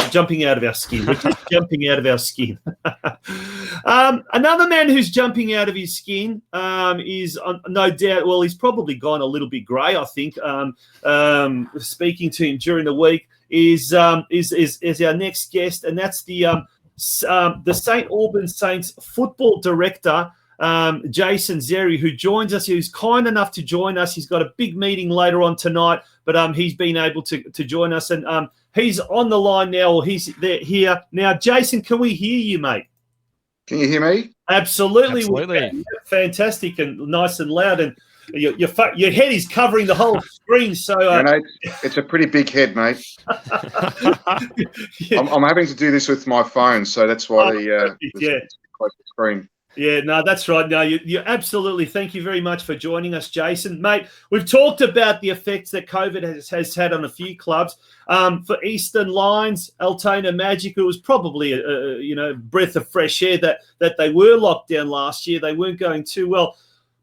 jumping out of our skin. We're just jumping out of our skin. Another man who's jumping out of his skin is no doubt, well, he's probably gone a little bit grey, I think. Speaking to him during the week is our next guest, and that's the St Albans Saints football director, Jason XERRI, who joins us. He was kind enough to join us. He's got a big meeting later on tonight, but he's been able to join us, and he's on the line now, or he's here now. Jason, can we hear you, mate? Can you hear me? Absolutely. Fantastic and nice and loud, and your head is covering the whole screen. So it's a pretty big head, mate. Yeah. I'm having to do this with my phone, so that's why the screen. Yeah, no, that's right. No, you absolutely. Thank you very much for joining us, Jason. Mate, we've talked about the effects that COVID has had on a few clubs. For Eastern Lions, Altona Magic, it was probably a breath of fresh air that they were locked down last year. They weren't going too well.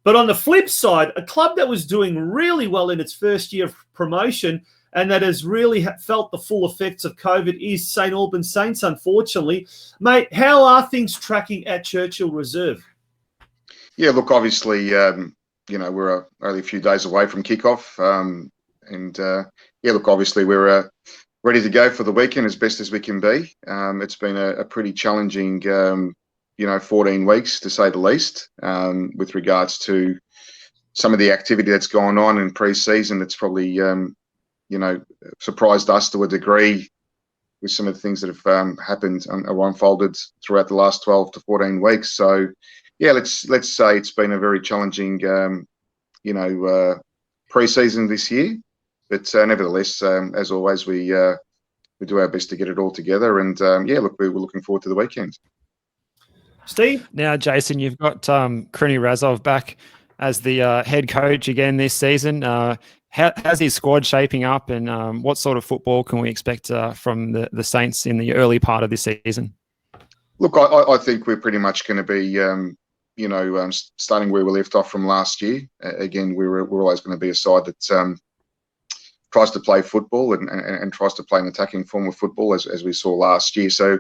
But on the flip side, a club that was doing really well in its first year of promotion and that has really felt the full effects of COVID is St Albans Saints, unfortunately. Mate, how are things tracking at Churchill Reserve? Yeah, look, obviously, we're only a few days away from kickoff. Obviously, we're ready to go for the weekend as best as we can be. It's been a pretty challenging, 14 weeks, to say the least, with regards to some of the activity that's gone on in pre-season. It's probably surprised us to a degree with some of the things that have happened or unfolded throughout the last 12 to 14 weeks. So, yeah, let's say it's been a very challenging, pre-season this year. But nevertheless, as always, we do our best to get it all together. And we're looking forward to the weekend. Steve? Now, Jason, you've got Green Gully back as the head coach again this season. How's his squad shaping up, and what sort of football can we expect from the Saints in the early part of this season? Look, I think we're pretty much going to be, starting where we left off from last year. Again, we're always going to be a side that tries to play football and tries to play an attacking form of football, as we saw last year. So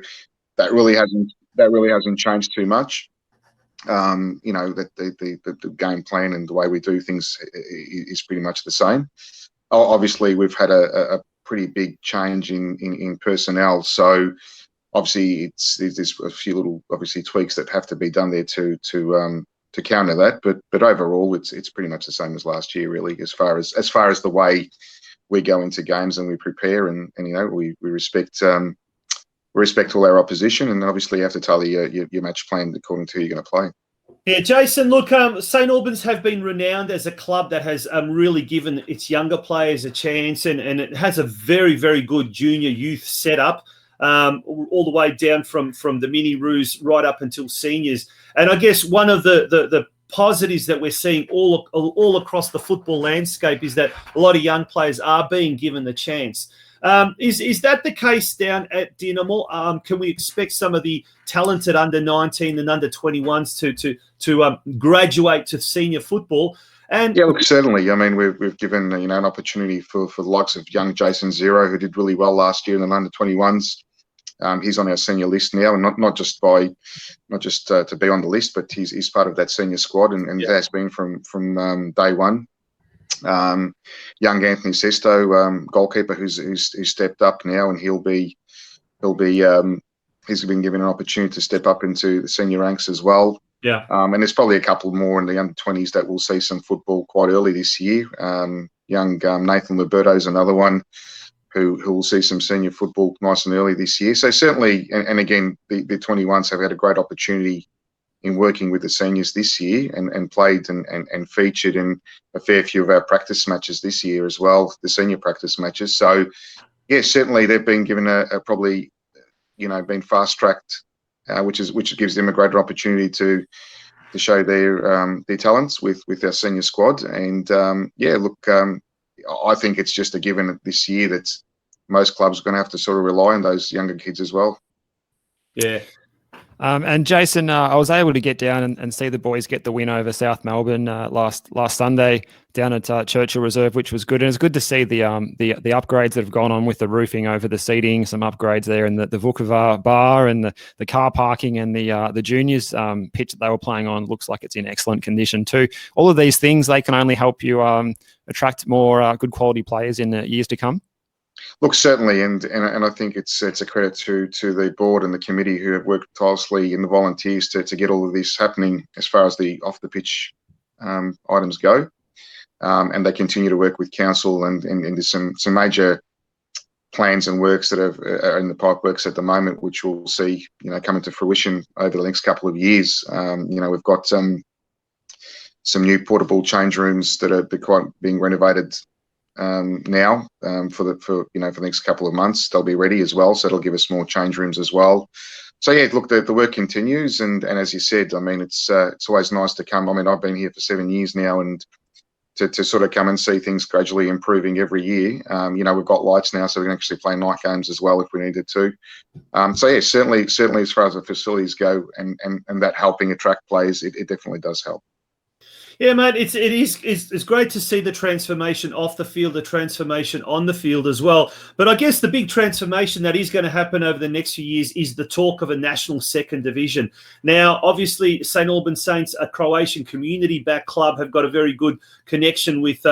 that really hasn't changed too much. That the game plan and the way we do things is pretty much the same. Obviously, we've had a pretty big change in personnel, so obviously there's a few little tweaks that have to be done there to counter that. But overall, it's pretty much the same as last year, really, as far as the way we go into games and we prepare, and we respect. We respect all our opposition, and obviously you have to tailor your match plan according to who you're going to play. Yeah, Jason, look, St Albans have been renowned as a club that has really given its younger players a chance, and it has a very, very good junior youth setup, all the way down from the mini-roos right up until seniors. And I guess one of the positives that we're seeing all across the football landscape is that a lot of young players are being given the chance. Is that the case down at Dinamo? Can we expect some of the talented under-19 and under-21s to graduate to senior football? And yeah, look, certainly. I mean, we've given an opportunity for the likes of young Jason XERRI, who did really well last year in the under-21s. He's on our senior list now, and not just to be on the list, but he's part of that senior squad, and has been from day one. Young Anthony Sesto, goalkeeper, who's stepped up now, and he's been given an opportunity to step up into the senior ranks as well. Yeah. And there's probably a couple more in the under-20s that will see some football quite early this year. Young Nathan Liberto is another one who will see some senior football nice and early this year. So certainly, and again, the 21s have had a great opportunity in working with the seniors this year, and played and featured in a fair few of our practice matches this year as well, the senior practice matches. So, yeah, certainly they've been given a probably, been fast-tracked, which gives them a greater opportunity to show their talents with our senior squad. And, I think it's just a given this year that most clubs are going to have to sort of rely on those younger kids as well. Yeah. And Jason, I was able to get down and see the boys get the win over South Melbourne last Sunday. down at Churchill Reserve, which was good. And it's good to see the upgrades that have gone on with the roofing over the seating, some upgrades there in the Vukovar bar and the car parking, and the juniors pitch that they were playing on looks like it's in excellent condition too. All of these things, they can only help you attract more good quality players in the years to come. Look, certainly, and I think it's a credit to the board and the committee who have worked tirelessly, and the volunteers to get all of this happening as far as the off the pitch items go, and they continue to work with council, and there's some major plans and works that are in the pipe works at the moment, which we'll see come into fruition over the next couple of years. We've got some new portable change rooms that are being renovated now for the next couple of months. They'll be ready as well, so it'll give us more change rooms as well. So yeah, look, the work continues, and as you said, I mean, it's always nice to come. I mean, I've been here for 7 years now, and to sort of come and see things gradually improving every year. We've got lights now, so we can actually play night games as well if we needed to. So yeah, certainly as far as the facilities go, and that helping attract players, it definitely does help. Yeah, mate, it's great to see the transformation off the field, the transformation on the field as well. But I guess the big transformation that is going to happen over the next few years is the talk of a national second division. Now, obviously, St Albans Saints, a Croatian community-backed club, have got a very good connection with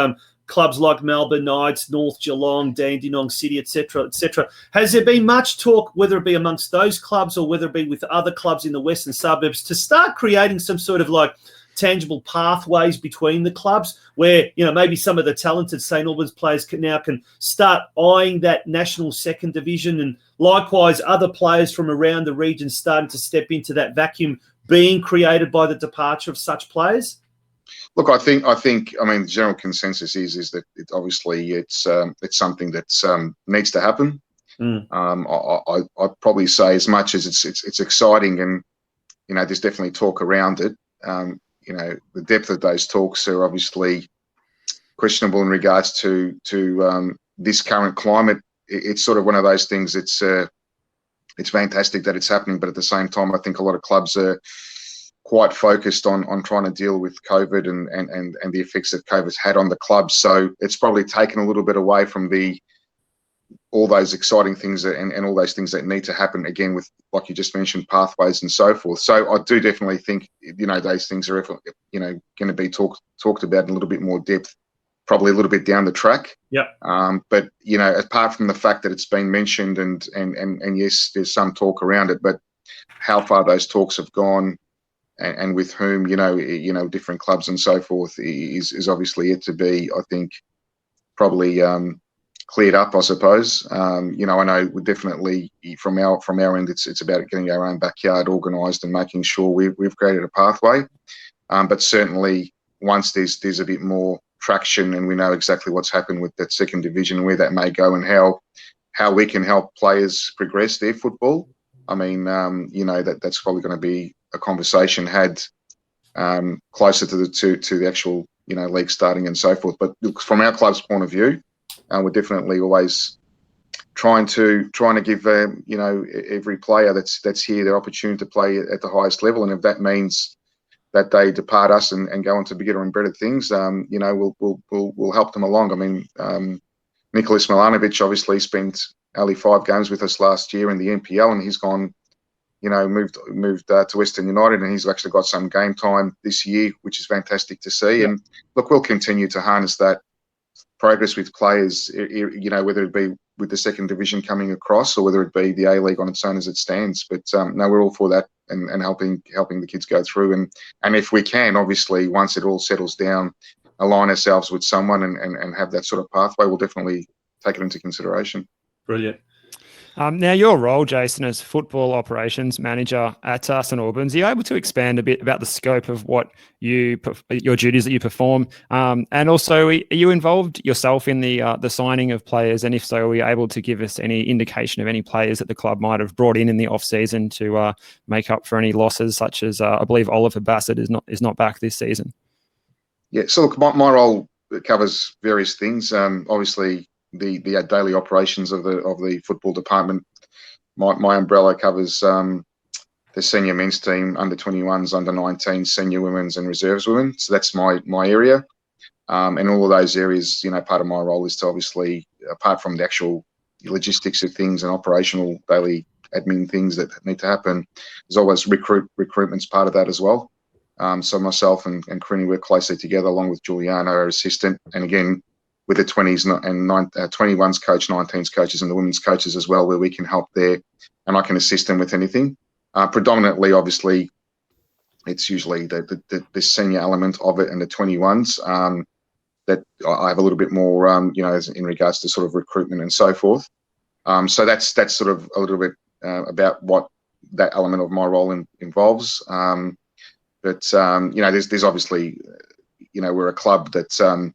clubs like Melbourne Knights, North Geelong, Dandenong City, etc., etc. Has there been much talk, whether it be amongst those clubs or whether it be with other clubs in the western suburbs, to start creating some sort of like tangible pathways between the clubs where, maybe some of the talented St Albans players can start eyeing that national second division, and likewise other players from around the region starting to step into that vacuum being created by the departure of such players? Look, I think the general consensus is that it's something that needs to happen. I'd probably say, as much as it's exciting, and there's definitely talk around it. The depth of those talks are obviously questionable in regards to this current climate. It's sort of one of those things. It's fantastic that it's happening, but at the same time, I think a lot of clubs are quite focused on trying to deal with COVID and the effects that COVID's had on the clubs. So it's probably taken a little bit away from all those exciting things and all those things that need to happen, again, with, like you just mentioned, pathways and so forth. So I do definitely think those things are going to be talked about in a little bit more depth, probably a little bit down the track. Yeah. But apart from the fact that it's been mentioned and yes, there's some talk around it, but how far those talks have gone and with whom, different clubs and so forth is obviously yet to be, I think, probably cleared up, I suppose. I know we definitely, from our end, it's about getting our own backyard organised and making sure we've created a pathway. But certainly, once there's a bit more traction and we know exactly what's happened with that second division, where that may go, and how we can help players progress their football. I mean, that's probably going to be a conversation had closer to the actual league starting and so forth. But look, from our club's point of view, we're definitely always trying to give every player that's here the opportunity to play at the highest level, and if that means that they depart us and go on to bigger and better things, we'll help them along. I mean, Nicholas Milanovic obviously spent only 5 games with us last year in the NPL, and he's gone, moved to Western United, and he's actually got some game time this year, which is fantastic to see. And look, we'll continue to harness that progress with players, whether it be with the second division coming across or whether it be the A-League on its own as it stands. But no, we're all for that and helping the kids go through. And if we can, obviously, once it all settles down, align ourselves with someone and have that sort of pathway, we'll definitely take it into consideration. Brilliant. Now, your role, Jason, as football operations manager at St Albans, are you able to expand a bit about the scope of what your duties that you perform? And also, are you involved yourself in the signing of players? And if so, are you able to give us any indication of any players that the club might have brought in the off-season to make up for any losses, such as I believe Oliver Bassett is not back this season? Yeah, so look, my role covers various things. Obviously, the daily operations of the football department. My umbrella covers the senior men's team, under 21s, under 19s, senior women's and reserves women. So that's my area. And all of those areas, part of my role is to obviously, apart from the actual logistics of things and operational daily admin things that need to happen, there's always recruitment's part of that as well. So myself and Crini work closely together, along with Juliana, our assistant, and again with the 20s and 21s coach, 19s coaches, and the women's coaches as well, where we can help there, and I can assist them with anything. Predominantly, obviously, it's usually the senior element of it and the 21s that I have a little bit more, in regards to sort of recruitment and so forth. So that's sort of a little bit about what that element of my role involves. But there's obviously, we're a club that,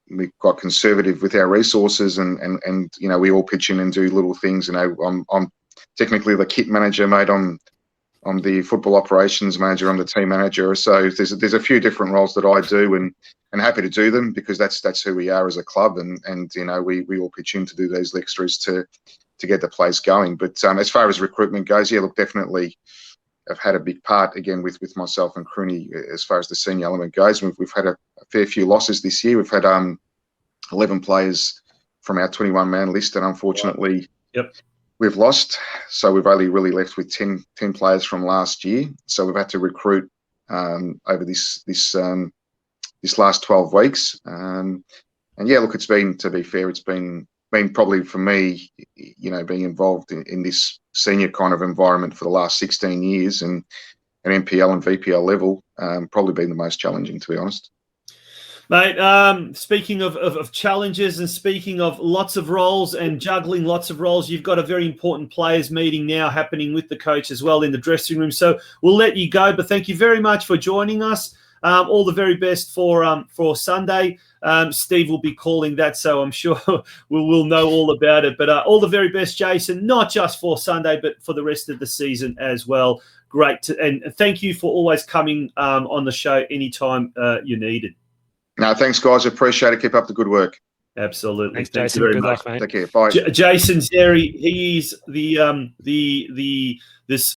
we've got conservative with our resources, and we all pitch in and do little things. I'm technically the kit manager, mate. I'm the football operations manager. I'm the team manager. So there's a few different roles that I do, and happy to do them, because that's who we are as a club, and we all pitch in to do those extras to get the place going. But as far as recruitment goes, yeah, look, definitely I've had a big part, again, with myself and Crini as far as the senior element goes. We've had a fair few losses this year. We've had 11 players from our 21-man list, and unfortunately, we've lost. So we've only really left with 10 players from last year. So we've had to recruit over this last 12 weeks. And yeah, look, it's been, to be fair, it's been probably for me, being involved in this senior kind of environment for the last 16 years, and an NPL and VPL level, probably been the most challenging, to be honest. Mate, speaking of challenges, and speaking of lots of roles and juggling lots of roles, you've got a very important players meeting now happening with the coach as well in the dressing room. So we'll let you go, but thank you very much for joining us. All the very best for Sunday. Steve will be calling that, so I'm sure we'll know all about it. But all the very best, Jason, not just for Sunday, but for the rest of the season as well. Great. And thank you for always coming on the show anytime you needed. No, thanks, guys. Appreciate it. Keep up the good work. Absolutely. Thanks, Jason. Good luck, mate. Take care. Bye. Jason XERRI, he is the